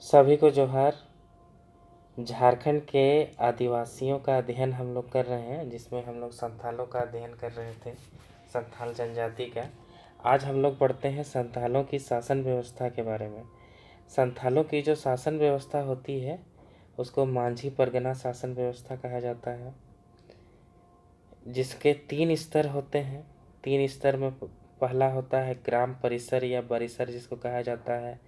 सभी को जोहार। झारखंड के आदिवासियों का अध्ययन हम लोग कर रहे हैं, जिसमें हम लोग संथालों का अध्ययन कर रहे थे, संथाल जनजाति का। आज हम लोग पढ़ते हैं संथालों की शासन व्यवस्था के बारे में। संथालों की जो शासन व्यवस्था होती है उसको मांझी परगना शासन व्यवस्था कहा जाता है, जिसके 3 स्तर होते हैं। 3 स्तर में पहला होता है ग्राम परिसर या परिसर जिसको कहा जाता है,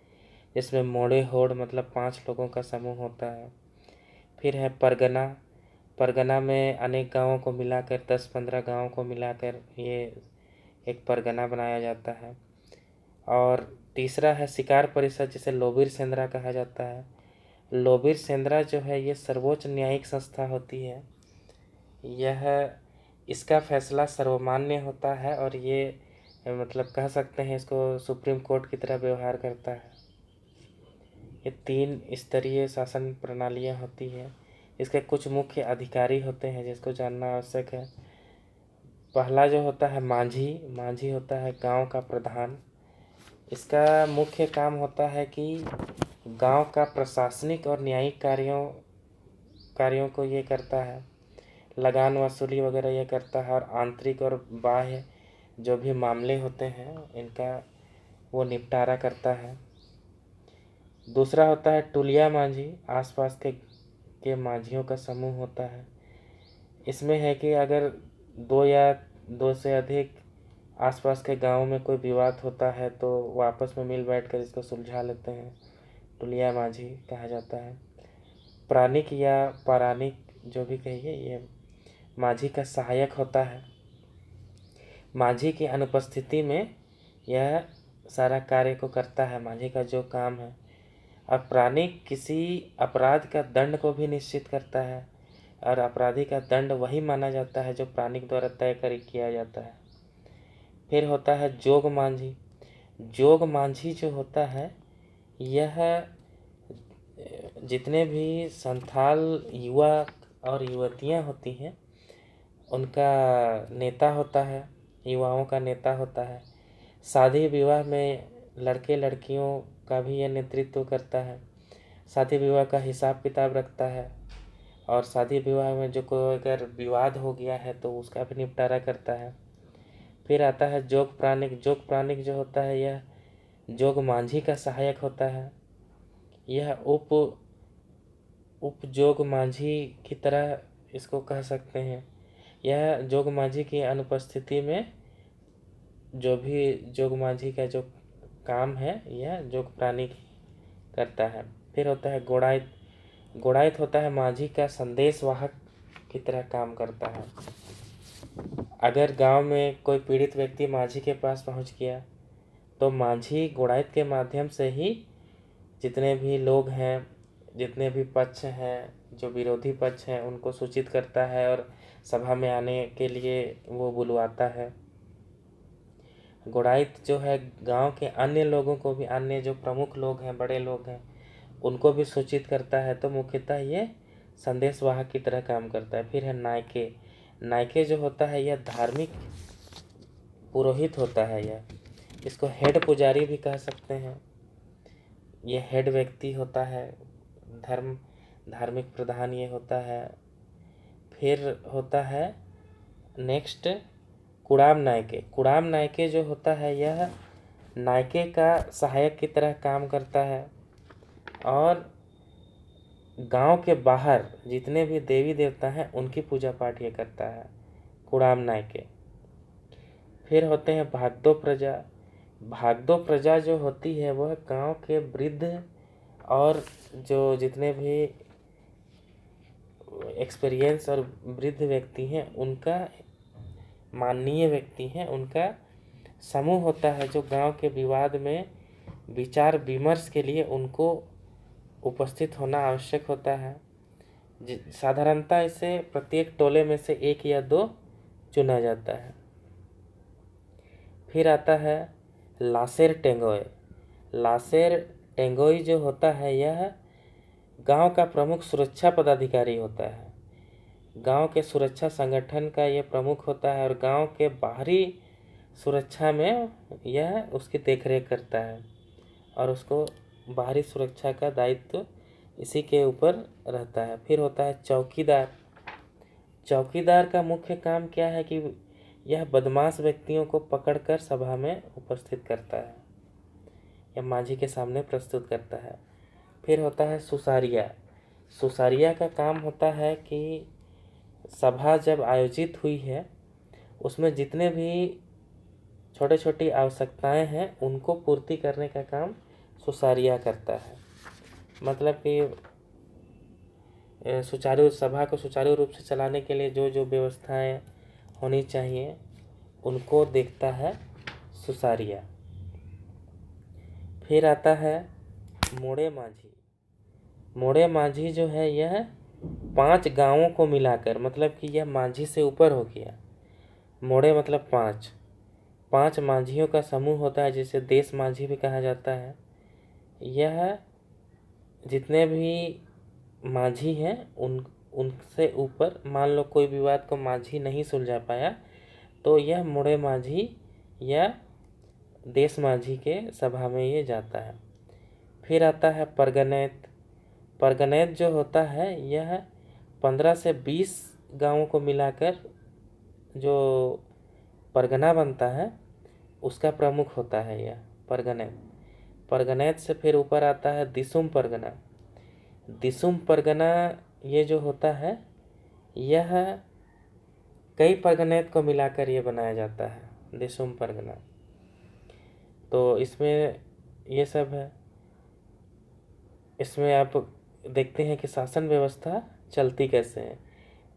जिसमें मोड़े होड़ मतलब 5 लोगों का समूह होता है। फिर है परगना। परगना में अनेक गांवों को मिलाकर 10-15 गांवों को मिलाकर ये एक परगना बनाया जाता है। और तीसरा है शिकार परिषद, जिसे लोबिर सेंद्रा कहा जाता है। लोबिर सेंद्रा जो है ये सर्वोच्च न्यायिक संस्था होती है। इसका फैसला सर्वमान्य होता है और ये मतलब कह सकते हैं इसको सुप्रीम कोर्ट की तरह व्यवहार करता है। ये 3 स्तरीय शासन प्रणालियाँ होती हैं। इसके कुछ मुख्य अधिकारी होते हैं जिसको जानना आवश्यक है। पहला जो होता है मांझी। मांझी होता है गांव का प्रधान। इसका मुख्य काम होता है कि गांव का प्रशासनिक और न्यायिक कार्यों को ये करता है। लगान वसूली वगैरह ये करता है, और आंतरिक और बाह्य जो भी मामले होते हैं इनका वो निपटारा करता है। दूसरा होता है टुलिया मांझी। आसपास के मांझियों का समूह होता है। इसमें है कि अगर 2 या 2 से अधिक आसपास के गांव में कोई विवाद होता है तो वो आपस में मिल बैठकर इसको सुलझा लेते हैं। टुलिया मांझी कहा जाता है। प्राणिक या पौराणिक जो भी कहिए, ये मांझी का सहायक होता है। मांझी की अनुपस्थिति में यह सारा कार्य को करता है, मांझी का जो काम है। अब प्राणिक किसी अपराध का दंड को भी निश्चित करता है, और अपराधी का दंड वही माना जाता है जो प्राणिक द्वारा तय कर किया जाता है। फिर होता है जोग मांझी। जोग मांझी जो होता है यह जितने भी संथाल युवा और युवतियां होती हैं उनका नेता होता है, युवाओं का नेता होता है। शादी विवाह में लड़के लड़कियों का भी यह नेतृत्व करता है। शादी विवाह का हिसाब किताब रखता है, और शादी विवाह में जो कोई अगर विवाद हो गया है तो उसका भी निपटारा करता है। फिर आता है जोग प्राणिक। जोग प्राणिक जो होता है यह जोग मांझी का सहायक होता है। यह उप जोग मांझी की तरह इसको कह सकते हैं। यह जोग मांझी की अनुपस्थिति में जो भी जोग मांझी का जो काम है यह जोग प्राणिक करता है। फिर होता है गोड़ाइत। गोड़ाइत होता है मांझी का संदेशवाहक की तरह काम करता है। अगर गांव में कोई पीड़ित व्यक्ति मांझी के पास पहुंच गया तो मांझी गोड़ाइत के माध्यम से ही जितने भी लोग हैं, जितने भी पक्ष हैं, जो विरोधी पक्ष हैं उनको सूचित करता है और सभा में आने के लिए वो बुलवाता है। गोड़ाइत जो है गांव के अन्य लोगों को भी, अन्य जो प्रमुख लोग हैं, बड़े लोग हैं, उनको भी सूचित करता है। तो मुख्यतः ये संदेशवाहक की तरह काम करता है। फिर है नायके। नायके जो होता है यह धार्मिक पुरोहित होता है। यह इसको हेड पुजारी भी कह सकते हैं। यह हेड व्यक्ति होता है, धार्मिक प्रधान ये होता है। फिर होता है नेक्स्ट कुड़ाम नायके। कुड़ाम नायके जो होता है यह नायके का सहायक की तरह काम करता है, और गांव के बाहर जितने भी देवी देवता हैं उनकी पूजा पाठ ये करता है, कुड़ाम नायके। फिर होते हैं भागदो प्रजा। भागदो प्रजा जो होती है वह गांव के वृद्ध और जो जितने भी एक्सपीरियंस और वृद्ध व्यक्ति हैं, उनका माननीय व्यक्ति हैं, उनका समूह होता है जो गांव के विवाद में विचार विमर्श के लिए उनको उपस्थित होना आवश्यक होता है। साधारणतः इसे प्रत्येक टोले में से 1 या 2 चुना जाता है। फिर आता है लासेर टेंगोय। लासेर टेंगोई जो होता है यह गांव का प्रमुख सुरक्षा पदाधिकारी होता है। गांव के सुरक्षा संगठन का यह प्रमुख होता है, और गांव के बाहरी सुरक्षा में यह उसकी देखरेख करता है और उसको बाहरी सुरक्षा का दायित्व इसी के ऊपर रहता है। फिर होता है चौकीदार। चौकीदार का मुख्य काम क्या है कि यह बदमाश व्यक्तियों को पकड़कर सभा में उपस्थित करता है या माझी के सामने प्रस्तुत करता है। फिर होता है सुसारिया। सुसारिया का काम होता है कि सभा जब आयोजित हुई है उसमें जितने भी छोटे छोटी आवश्यकताएं हैं उनको पूर्ति करने का काम सुसारिया करता है। मतलब कि सभा को सुचारू रूप से चलाने के लिए जो जो व्यवस्थाएं होनी चाहिए उनको देखता है सुसारिया। फिर आता है मोड़े माझी। मोड़े माझी जो है यह 5 गांवों को मिलाकर, मतलब कि यह माझी से ऊपर हो गया। मोड़े मतलब 5 माझियों का समूह होता है जिसे देश माझी भी कहा जाता है। यह जितने भी माझी हैं उनसे ऊपर, मान लो कोई विवाद को माझी नहीं सुलझा पाया तो यह मुड़े माझी या देश माझी के सभा में ये जाता है। फिर आता है परगनैत। परगनैत जो होता है यह 15 से 20 गांवों को मिलाकर जो परगना बनता है उसका प्रमुख होता है यह परगनैत। परगनैत से फिर ऊपर आता है दिसुम परगना। दिसुम परगना ये जो होता है यह कई परगनैत को मिलाकर ये बनाया जाता है दिसुम परगना। तो इसमें ये सब है। इसमें आप देखते हैं कि शासन व्यवस्था चलती कैसे है।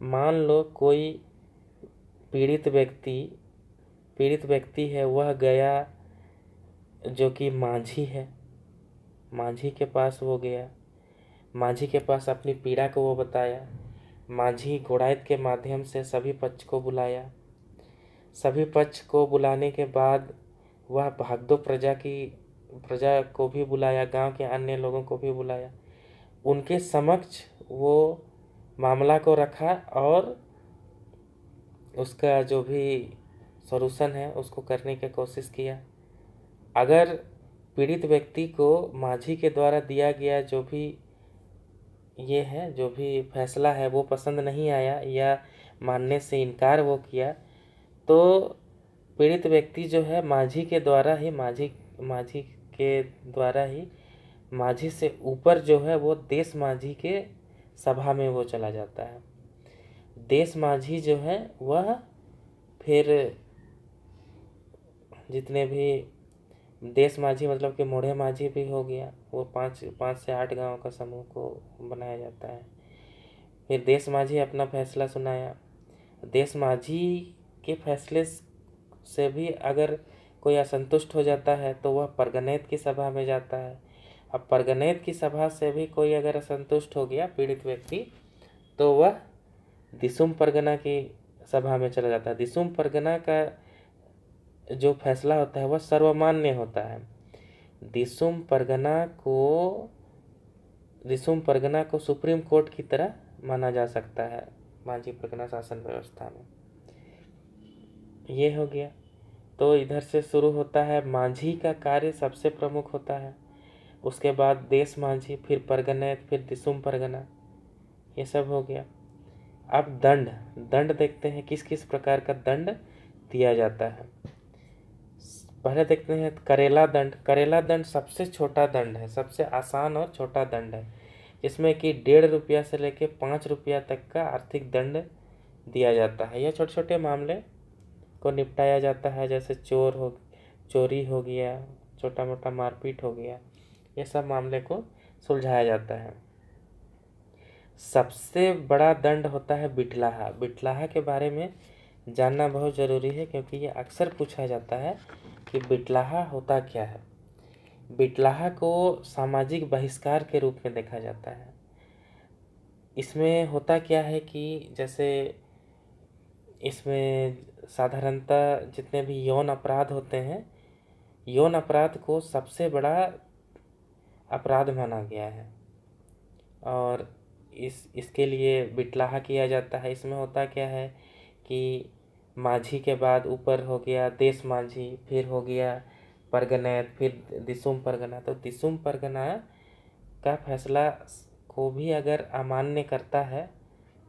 मान लो कोई पीड़ित व्यक्ति है, वह गया जो कि माझी है, माझी के पास वो गया, माझी के पास अपनी पीड़ा को वो बताया। माझी घोड़ायत के माध्यम से सभी पक्ष को बुलाया। सभी पक्ष को बुलाने के बाद वह भागदो प्रजा को भी बुलाया, गांव के अन्य लोगों को भी बुलाया। उनके समक्ष वो मामला को रखा और उसका जो भी सॉल्यूशन है उसको करने की कोशिश किया। अगर पीड़ित व्यक्ति को माझी के द्वारा दिया गया जो भी ये है, जो भी फैसला है वो पसंद नहीं आया या मानने से इनकार वो किया, तो पीड़ित व्यक्ति जो है माझी के द्वारा ही माझी से ऊपर जो है वो देश माझी के सभा में वो चला जाता है। देश माझी जो है वह फिर जितने भी देश माझी मतलब कि मोढ़े माझी भी हो गया, वो 5 से 8 गांव का समूह को बनाया जाता है। फिर देश माझी अपना फैसला सुनाया। देश माझी के फैसले से भी अगर कोई असंतुष्ट हो जाता है तो वह परगनैत की सभा में जाता है। अब परगनैत की सभा से भी कोई अगर असंतुष्ट हो गया पीड़ित व्यक्ति तो वह दिसुम परगना की सभा में चला जाता है। दिसुम परगना का जो फैसला होता है वह सर्वमान्य होता है। दिसुम परगना को सुप्रीम कोर्ट की तरह माना जा सकता है माझी परगना शासन व्यवस्था में। ये हो गया। तो इधर से शुरू होता है माझी का कार्य सबसे प्रमुख होता है, उसके बाद देश माझी, फिर परगनैत, फिर दिसुम परगना, ये सब हो गया। अब दंड देखते हैं किस किस प्रकार का दंड दिया जाता है। पहले देखते हैं करेला दंड। करेला दंड सबसे छोटा दंड है, सबसे आसान और छोटा दंड है, जिसमें कि 1.5 रुपया से लेकर 5 रुपया तक का आर्थिक दंड दिया जाता है। यह छोटे छोटे मामले को निपटाया जाता है, जैसे चोरी हो गया, छोटा मोटा मारपीट हो गया, ये सब मामले को सुलझाया जाता है। सबसे बड़ा दंड होता है बिटलाहा। बिटलाहा के बारे में जानना बहुत ज़रूरी है क्योंकि ये अक्सर पूछा जाता है कि बिटलाहा होता क्या है। बिटलाहा को सामाजिक बहिष्कार के रूप में देखा जाता है। इसमें होता क्या है कि जैसे इसमें साधारणतः जितने भी यौन अपराध होते हैं, यौन अपराध को सबसे बड़ा अपराध माना गया है और इसके लिए बिटलाहा किया जाता है। इसमें होता क्या है कि माझी के बाद ऊपर हो गया देश माझी, फिर हो गया परगनैत, फिर दिसुम परगना। तो दिसुम परगना का फैसला को भी अगर अमान्य करता है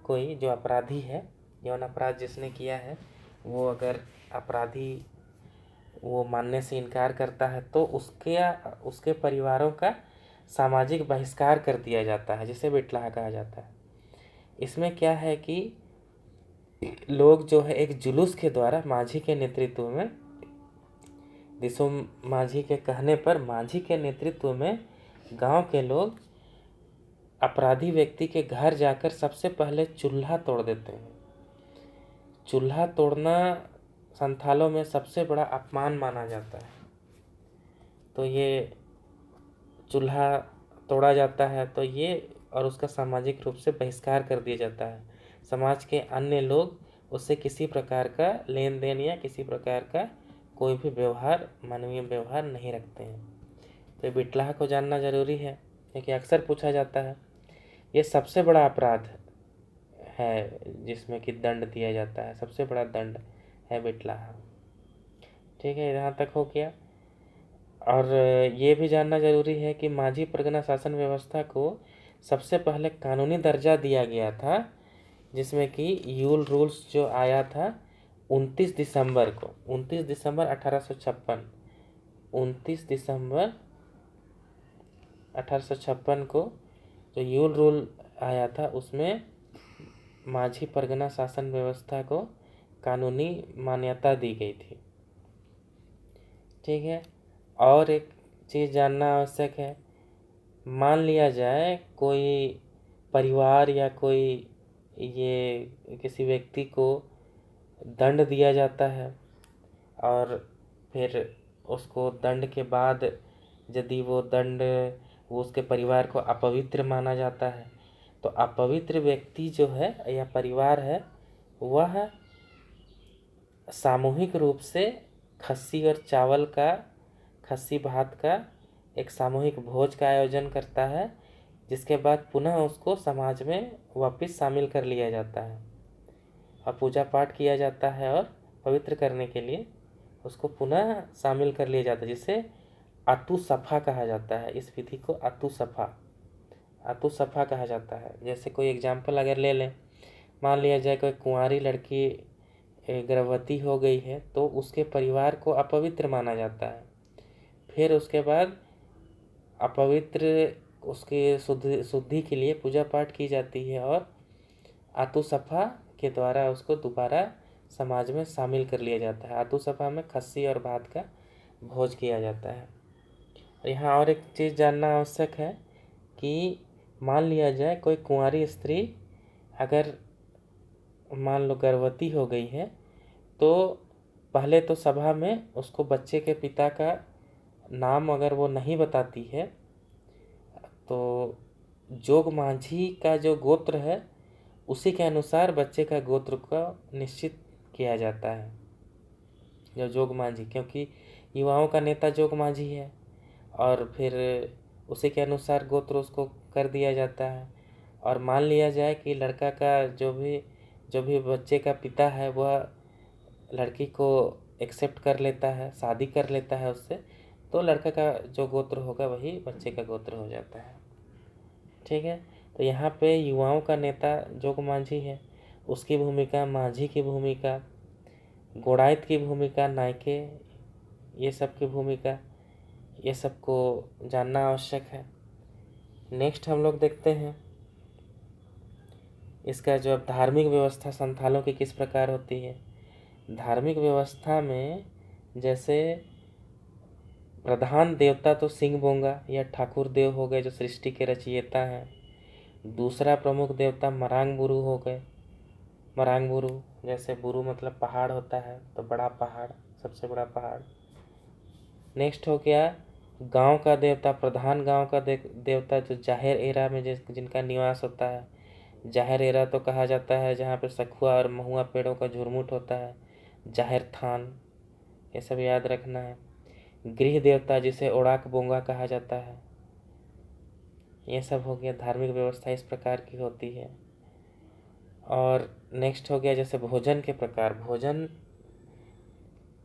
कोई जो अपराधी है, यौन अपराध जिसने किया है, वो अगर अपराधी वो मानने से इनकार करता है तो उसके परिवारों का सामाजिक बहिष्कार कर दिया जाता है, जिसे बिटलाह कहा जाता है। इसमें क्या है कि लोग जो है एक जुलूस के द्वारा माझी के नेतृत्व में, दिसुम माझी के कहने पर माझी के नेतृत्व में गांव के लोग अपराधी व्यक्ति के घर जाकर सबसे पहले चूल्हा तोड़ देते हैं। चूल्हा तोड़ना संथालों में सबसे बड़ा अपमान माना जाता है। तो ये चूल्हा तोड़ा जाता है तो ये, और उसका सामाजिक रूप से बहिष्कार कर दिया जाता है। समाज के अन्य लोग उससे किसी प्रकार का लेन देन या किसी प्रकार का कोई भी व्यवहार, मानवीय व्यवहार नहीं रखते हैं। तो बिटलाह को जानना जरूरी है, क्योंकि अक्सर पूछा जाता है। ये सबसे बड़ा अपराध है जिसमें कि दंड दिया जाता है, सबसे बड़ा दंड है बिटलाह। ठीक है, यहाँ तक हो गया। और ये भी जानना जरूरी है कि माझी परगना शासन व्यवस्था को सबसे पहले कानूनी दर्जा दिया गया था, जिसमें कि यूल रूल्स जो आया था 29 दिसंबर को, 29 दिसंबर 1856, 29 दिसंबर 1856 को जो यूल रूल आया था उसमें माझी परगना शासन व्यवस्था को कानूनी मान्यता दी गई थी। ठीक है, और एक चीज़ जानना आवश्यक है। मान लिया जाए कोई परिवार या कोई ये किसी व्यक्ति को दंड दिया जाता है, और फिर उसको दंड के बाद यदि वो दंड वो उसके परिवार को अपवित्र माना जाता है, तो अपवित्र व्यक्ति जो है या परिवार है वह सामूहिक रूप से खस्सी और चावल का, खस्सी भात का एक सामूहिक भोज का आयोजन करता है, जिसके बाद पुनः उसको समाज में वापस शामिल कर लिया जाता है और पूजा पाठ किया जाता है, और पवित्र करने के लिए उसको पुनः शामिल कर लिया जाता है, जिसे अतु सफा कहा जाता है। इस विधि को अतु सफा कहा जाता है। जैसे कोई एग्जाम्पल अगर ले लें, मान लिया जाए कोई कुंवारी लड़की गर्भवती हो गई है तो उसके परिवार को अपवित्र माना जाता है। फिर उसके बाद अपवित्र उसके शुद्धि के लिए पूजा पाठ की जाती है, और आतुसफा के द्वारा उसको दोबारा समाज में शामिल कर लिया जाता है। आतुसफा में खस्सी और भात का भोज किया जाता है। यहाँ और एक चीज़ जानना आवश्यक है कि मान लिया जाए कोई कुंवारी स्त्री अगर मान लो गर्भवती हो गई है, तो पहले तो सभा में उसको बच्चे के पिता का नाम अगर वो नहीं बताती है, तो जोग माझी का जो गोत्र है उसी के अनुसार बच्चे का गोत्र का निश्चित किया जाता है, जो जोग माझी, क्योंकि युवाओं का नेता जोग माझी है, और फिर उसी के अनुसार गोत्र उसको कर दिया जाता है। और मान लिया जाए कि लड़का का जो भी बच्चे का पिता है वह लड़की को एक्सेप्ट कर लेता है, शादी कर लेता है उससे, तो लड़का का जो गोत्र होगा वही बच्चे का गोत्र हो जाता है। ठीक है, तो यहाँ पे युवाओं का नेता जोग माझी है, उसकी भूमिका, माझी की भूमिका, गोड़ाइत की भूमिका, नायके, ये सब की भूमिका, ये सबको जानना आवश्यक है। नेक्स्ट हम लोग देखते हैं इसका जो धार्मिक व्यवस्था संथालों की किस प्रकार होती है। धार्मिक व्यवस्था में जैसे प्रधान देवता तो सिंह बोंगा या ठाकुर देव हो गए जो सृष्टि के रचयिता हैं। दूसरा प्रमुख देवता मरांग बुरु हो गए। मरांग बुरु, जैसे बुरु मतलब पहाड़ होता है, तो बड़ा पहाड़, सबसे बड़ा पहाड़। नेक्स्ट हो गया गांव का देवता, प्रधान गांव का देवता जो जाहिर एरा में जिनका निवास होता है। जाहिर एरा तो कहा जाता है जहाँ पे सखुआ और महुआ पेड़ों का झुरमुट होता है। जाहिर थान, ये सब याद रखना है। गृह देवता जिसे ओड़ाक बोंगा कहा जाता है। ये सब हो गया, धार्मिक व्यवस्था इस प्रकार की होती है। और नेक्स्ट हो गया जैसे भोजन के प्रकार। भोजन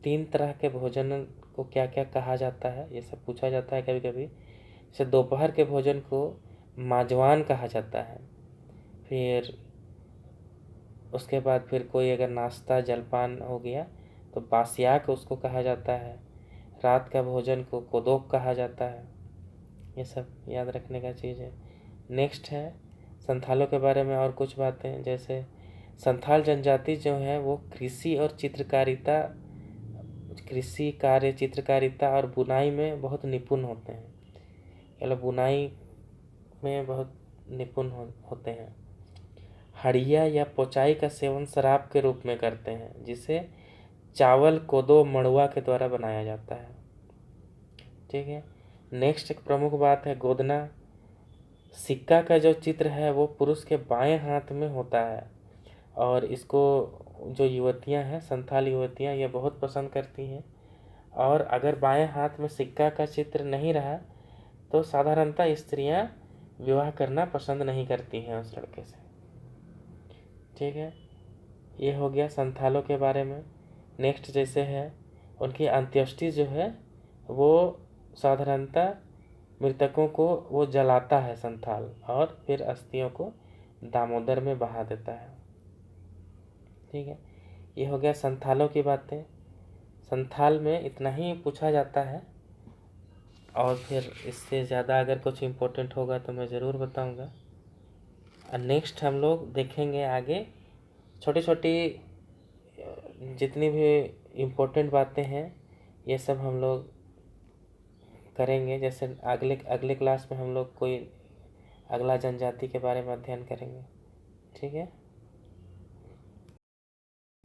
3 तरह के भोजन को क्या क्या कहा जाता है, ये सब पूछा जाता है कभी कभी। जैसे दोपहर के भोजन को माजवान कहा जाता है। फिर उसके बाद फिर कोई अगर नाश्ता जलपान हो गया तो बासियाक उसको कहा जाता है। रात का भोजन को कोदोक कहा जाता है। ये सब याद रखने का चीज़ है। नेक्स्ट है संथालों के बारे में और कुछ बातें। जैसे संथाल जनजाति जो है वो कृषि कार्य, चित्रकारिता और बुनाई में बहुत निपुण होते हैं। मतलब बुनाई में बहुत निपुण होते हैं। हड़िया या पोचाई का सेवन शराब के रूप में करते हैं, जिसे चावल, कोदो, मड़ुआ के द्वारा बनाया जाता है। ठीक है। नेक्स्ट एक प्रमुख बात है गोदना। सिक्का का जो चित्र है वो पुरुष के बाएं हाथ में होता है, और इसको जो युवतियां हैं, संथाल युवतियां, ये बहुत पसंद करती हैं। और अगर बाएं हाथ में सिक्का का चित्र नहीं रहा तो साधारणतः स्त्रियां विवाह करना पसंद नहीं करती हैं उस लड़के से। ठीक है, ये हो गया संथालों के बारे में। नेक्स्ट जैसे है उनकी अंत्येष्टि जो है वो साधारणतः मृतकों को वो जलाता है संथाल, और फिर अस्थियों को दामोदर में बहा देता है। ठीक है, ये हो गया संथालों की बातें। संथाल में इतना ही पूछा जाता है, और फिर इससे ज़्यादा अगर कुछ इम्पोर्टेंट होगा तो मैं ज़रूर बताऊंगा। और नेक्स्ट हम लोग देखेंगे आगे छोटी छोटी जितनी भी इम्पोर्टेंट बातें हैं ये सब हम लोग करेंगे। जैसे अगले अगले क्लास में हम लोग कोई अगला जनजाति के बारे में अध्ययन करेंगे। ठीक है।